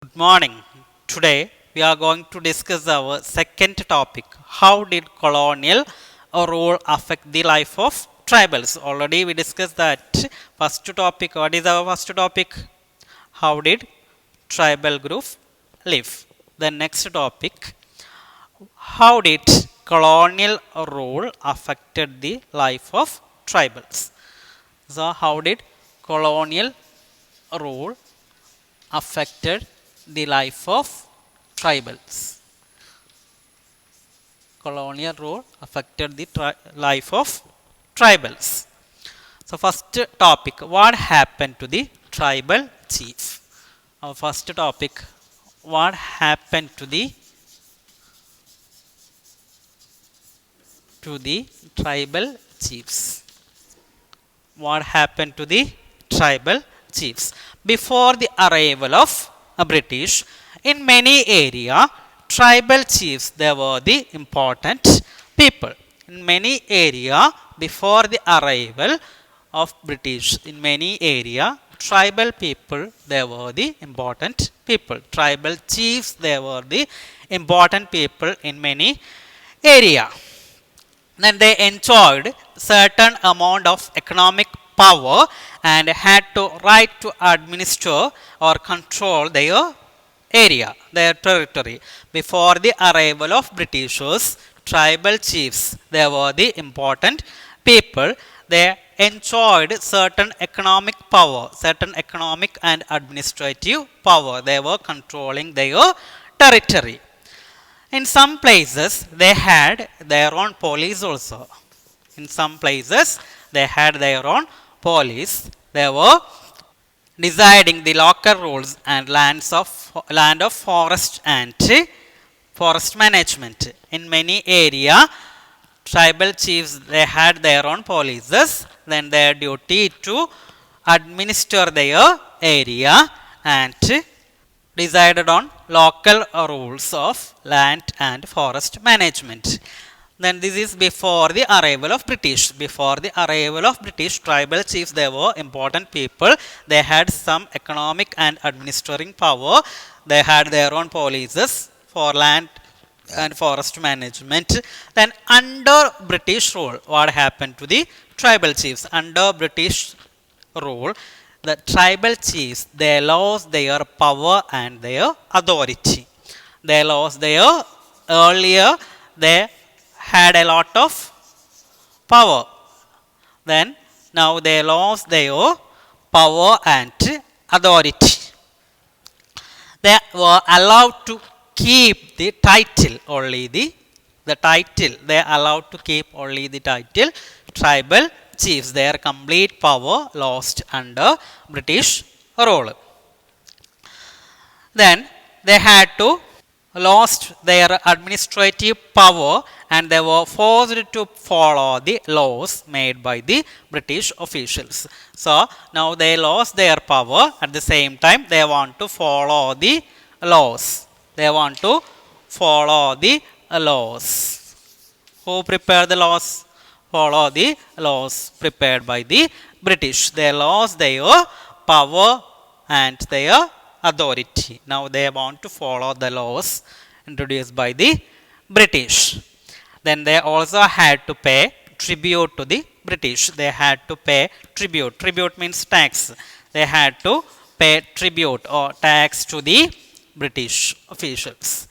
Good morning. Today we are going to discuss our second topic. How did colonial rule affect the life of tribals? Already we discussed that first topic. What is our first topic? How did tribal group live? The next topic. How did colonial rule affected the life of tribals? So how did colonial rule affected the life of tribals? Colonial rule affected the life of tribals. So first topic, what happened to the tribal chief? Our first topic, what happened to the tribal chiefs? What happened to the tribal chiefs? Before the arrival of British, in many areas, tribal chiefs, they were the important people. In many areas, before the arrival of British, in many areas, tribal people, they were the important people. Tribal chiefs, they were the important people in many areas. Then they enjoyed certain amount of economic power and had to right to administer or control their area, their territory. Before the arrival of Britishers, tribal chiefs, they were the important people. They enjoyed certain economic power, certain economic and administrative power. They were controlling their territory. In some places, they had their own police also. In some places, they had their own police. They were deciding the local rules and land of forest and forest management. In many areas, tribal chiefs, they had their own polices. Then their duty to administer their area and decided on local rules of land and forest management. Then this is before the arrival of British. Before the arrival of British, tribal chiefs, they were important people. They had some economic and administering power. They had their own policies for land and forest management. Then under British rule, what happened to the tribal chiefs? Under British rule, the tribal chiefs, they lost their power and their authority. They lost their, earlier they had a lot of power. Then now they lost their power and authority. They were allowed to keep the title, only the title. They are allowed to keep only the title tribal chiefs. Their complete power lost under British rule. Then they had to lost their administrative power and they were forced to follow the laws made by the British officials. So now they lost their power. At the same time, they want to follow the laws. They want to follow the laws. Who prepared the laws? Follow the laws prepared by the British. They lost their power and their authority. Now they want to follow the laws introduced by the British. Then they also had to pay tribute to the British. They had to pay tribute. Tribute means tax. They had to pay tribute or tax to the British officials.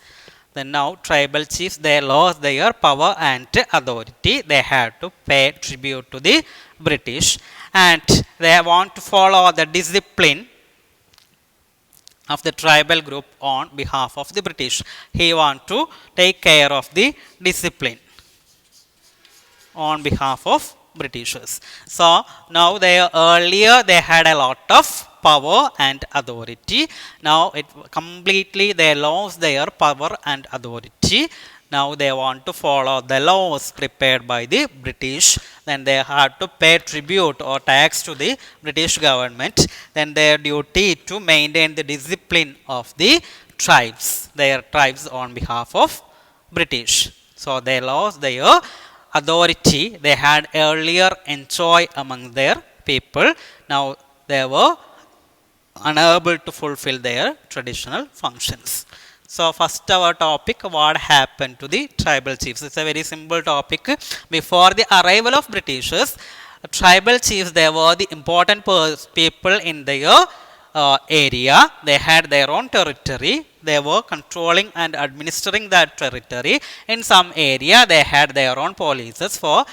Then now tribal chiefs, they lost their power and authority. They had to pay tribute to the British and they want to follow the discipline of the tribal group on behalf of the British. He want to take care of the discipline on behalf of Britishers. So now earlier they had a lot of power and authority. Now it completely they lost their power and authority. Now they want to follow the laws prepared by the British. Then they had to pay tribute or tax to the British government. Then their duty to maintain the discipline of the tribes, their tribes on behalf of British. So they lost their authority they had earlier enjoyed among their people. Now they were unable to fulfill their traditional functions. So first our topic, what happened to the tribal chiefs. It's a very simple topic. Before the arrival of Britishers, tribal chiefs, they were the important people in their area. They had their own territory. They were controlling and administering that territory. In some area, they had their own policies for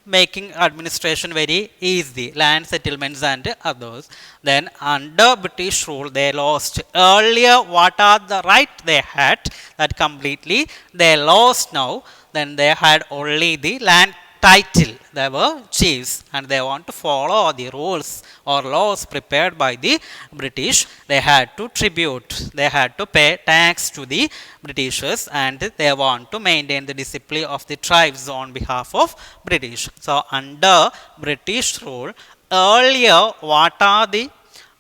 making administration very easy, land settlements and others. Then under British rule, they lost. Earlier, what are the right they had, that completely they lost now. Then they had only the land title. They were chiefs and they want to follow the rules or laws prepared by the British. They had to tribute, they had to pay tax to the Britishers, and they want to maintain the discipline of the tribes on behalf of British. So under British rule, earlier what are the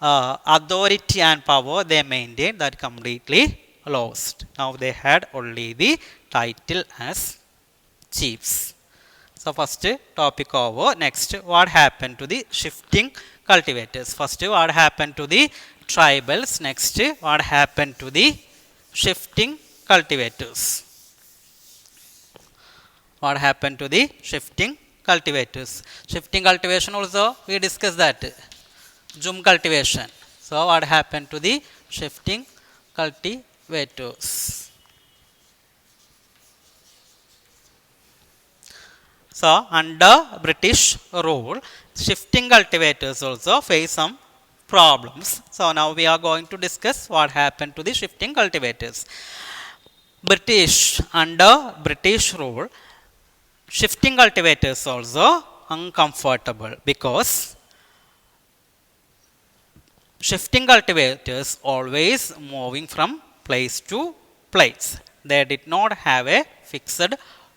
authority and power they maintained, that completely lost. Now they had only the title as chiefs. So first topic over. Next, what happened to the shifting cultivators. First, what happened to the tribals. Next, what happened to the shifting cultivators. What happened to the shifting cultivators. Shifting cultivation also we discussed that. Zoom cultivation. So what happened to the shifting cultivators. So under British rule, shifting cultivators also face some problems. So now we are going to discuss what happened to the shifting cultivators. Under British rule, shifting cultivators also uncomfortable, because shifting cultivators always moving from place to place. They did not have a fixed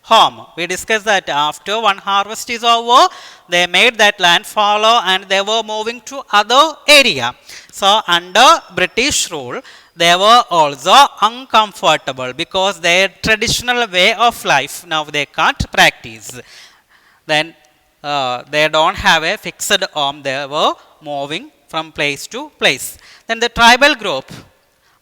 home. We discussed that after one harvest is over, they made that land fallow and they were moving to other area. So under British rule, they were also uncomfortable, because their traditional way of life now they can't practice. Then they don't have a fixed home. They were moving from place to place. Then the tribal group,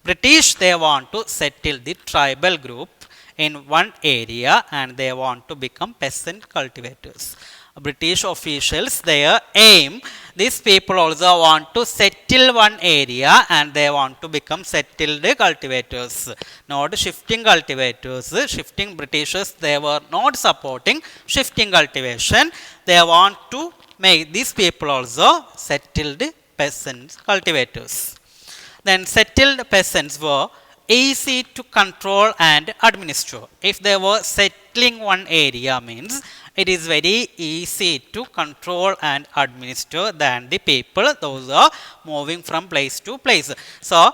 British, they want to settle the tribal group in one area and they want to become peasant cultivators. British officials, their aim, these people also want to settle one area and they want to become settled cultivators, not shifting cultivators. Shifting Britishers, they were not supporting shifting cultivation. They want to make these people also settled peasant cultivators. Then settled peasants were easy to control and administer. If they were settling one area, means it is very easy to control and administer than the people those are moving from place to place. So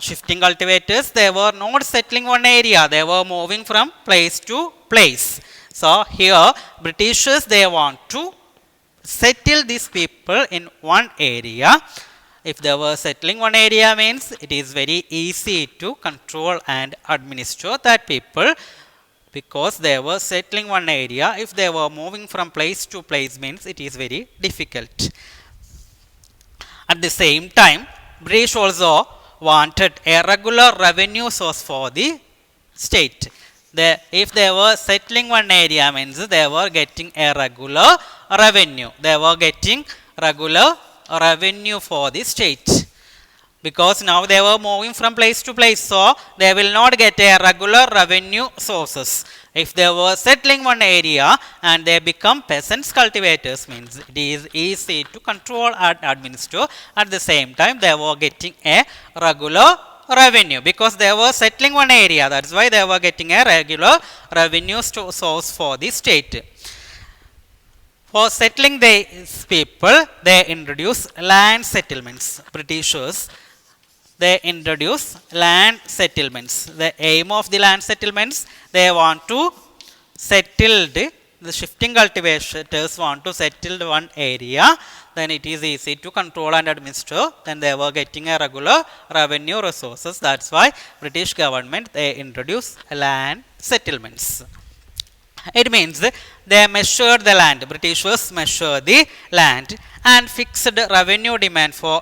shifting cultivators, they were not settling one area, they were moving from place to place. So here Britishers, they want to settle these people in one area. If they were settling one area, means it is very easy to control and administer that people, because they were settling one area. If they were moving from place to place, means it is very difficult. At the same time, British also wanted a regular revenue source for the state. If they were settling one area, means they were getting a regular revenue. They were getting regular revenue for the state, because now they were moving from place to place, so they will not get a regular revenue sources. If they were settling one area and they become peasants cultivators, means it is easy to control and administer. At the same time, they were getting a regular revenue, because they were settling one area. That's why they were getting a regular revenue source for the state. For settling these people, they introduce land settlements. Britishers, they introduce land settlements. The aim of the land settlements, they want to settle, the shifting cultivators want to settle one area, then it is easy to control and administer. Then they were getting a regular revenue resources. That's why British government, they introduce land settlements. It means they measured the land. Britishers measured the land and fixed revenue demand for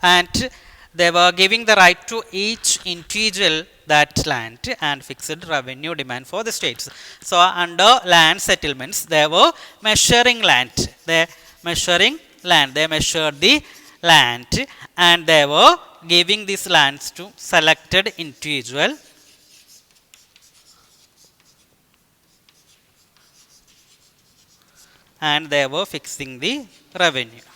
and they were giving the right to each individual that land and fixed revenue demand for the states. So under land settlements, they were measuring land. They measuring land. They measured the land and they were giving these lands to selected individual, and they were fixing the revenue.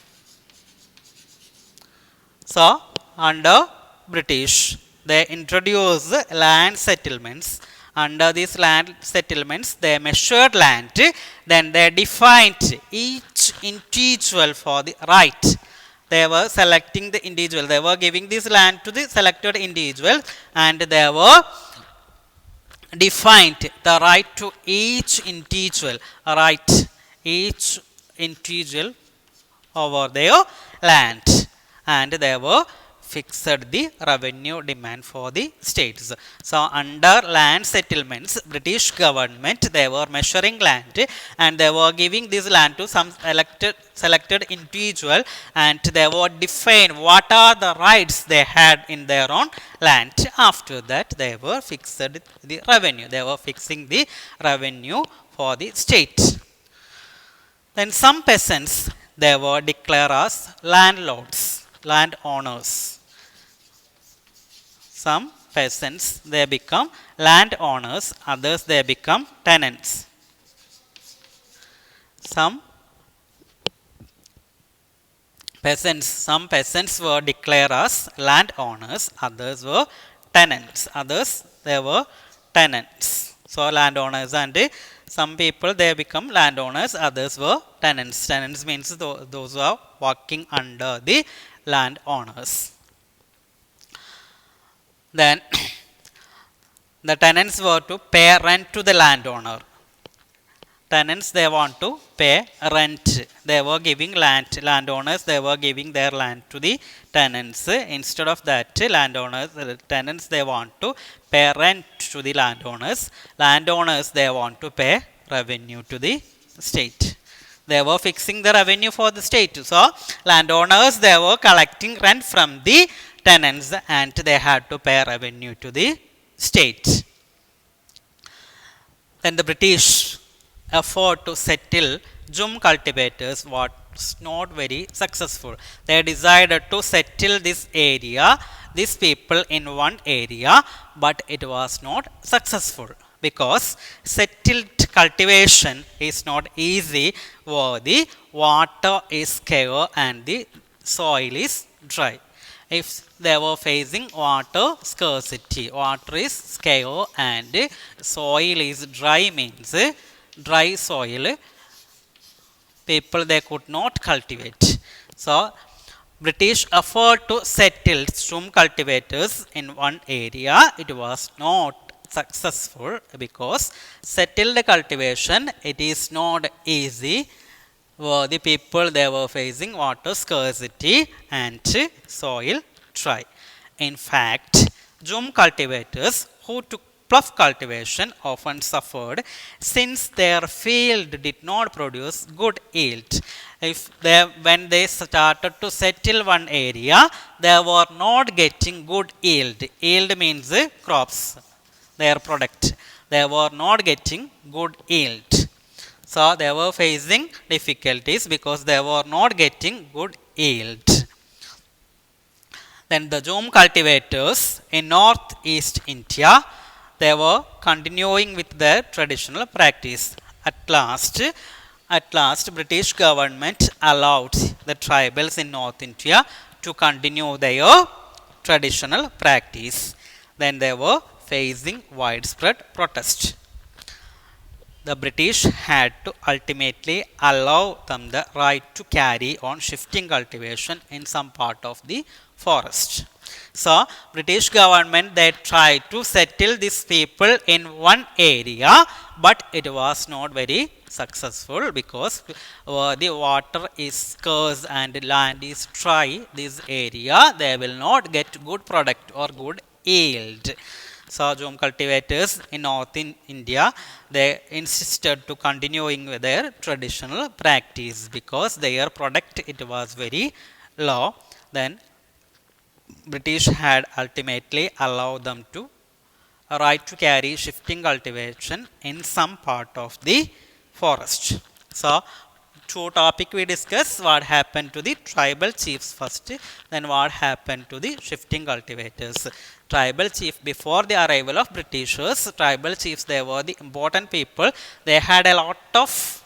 So, under British, they introduced land settlements. Under these land settlements, they measured land, then they defined each individual for the right. They were selecting the individual. They were giving this land to the selected individual, and they were defined the right to each individual, right, each individual over their land, and they were fixed the revenue demand for the states. So under land settlements, British government, they were measuring land and they were giving this land to some selected individual, and they were define what are the rights they had in their own land. After that, they were fixed the revenue. They were fixing the revenue for the state. Then some peasants, they were declared as landlords, landowners. Some peasants, they become landowners, others they become tenants. Some peasants were declared as landowners, others were tenants. Others, they were tenants. So landowners, and some people they become landowners, others were tenants. Tenants means those who are working under the landowners. Then the tenants were to pay rent to the landowner. Tenants, they want to pay rent. They were giving land. Landowners, they were giving their land to the tenants. Instead of that, landowners, tenants, they want to pay rent to the landowners. Landowners, they want to pay revenue to the state. They were fixing the revenue for the state. So landowners, they were collecting rent from the tenants, and they had to pay revenue to the state. Then the British effort to settle jhum cultivators was not very successful. They decided to settle this area, these people in one area, but it was not successful because settled cultivation is not easy where the water is scarce and the soil is dry. If they were facing water scarcity, water is scarce and soil is dry, means dry soil, people they could not cultivate. So British effort to settle jhum cultivators in one area, it was not successful because settled cultivation, it is not easy where the people they were facing water scarcity and soil dry. In fact, jhum cultivators who took pluff cultivation often suffered since their field did not produce good yield. When they started to settle one area, they were not getting good yield. Yield means crops, their product. They were not getting good yield. So they were facing difficulties because they were not getting good yield. Then the jhum cultivators in northeast India, they were continuing with their traditional practice. At last, British government allowed the tribals in North India to continue their traditional practice. Then they were facing widespread protest. The British had to ultimately allow them the right to carry on shifting cultivation in some part of the forest. So British government, they tried to settle these people in one area, but it was not very successful because the water is scarce and land is dry. This area, they will not get good product or good yield. So jhum cultivators in northern India, they insisted to continuing with their traditional practice because their product, it was very low. Then British had ultimately allowed them to right to carry shifting cultivation in some part of the forest. So, two topic we discuss: what happened to the tribal chiefs first, then what happened to the shifting cultivators. Tribal chief, before the arrival of Britishers, tribal chiefs, they were the important people. They had a lot of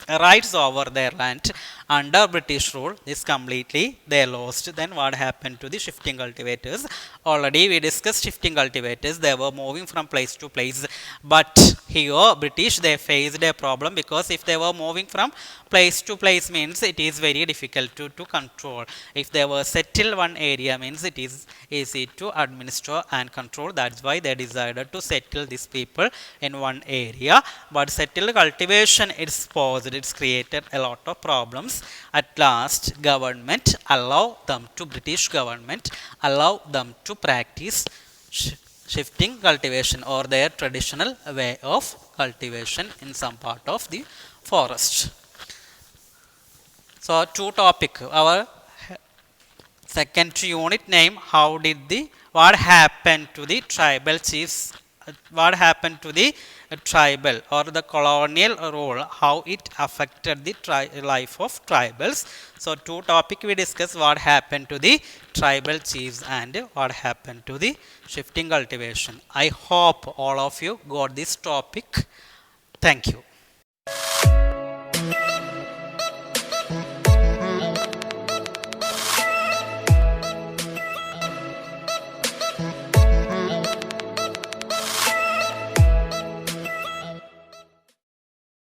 rights over their land. Under British rule, this completely they lost. Then what happened to the shifting cultivators? Already we discussed shifting cultivators. They were moving from place to place, but here British, they faced a problem, because if they were moving from place to place means it is very difficult to control. If they were settled one area means it is easy to administer and control. That's why they decided to settle these people in one area. But settled cultivation, it's paused, it's created a lot of problems. At last, government allow them to, British government allow them to practice shifting cultivation, or their traditional way of cultivation in some part of the forest. So, two topic, our second unit name, how did the, what happened to the tribal chiefs, what happened to the tribal or the colonial rule, how it affected the life of tribals. So, two topic we discuss: what happened to the tribal chiefs and what happened to the shifting cultivation. I hope all of you got this topic. Thank you.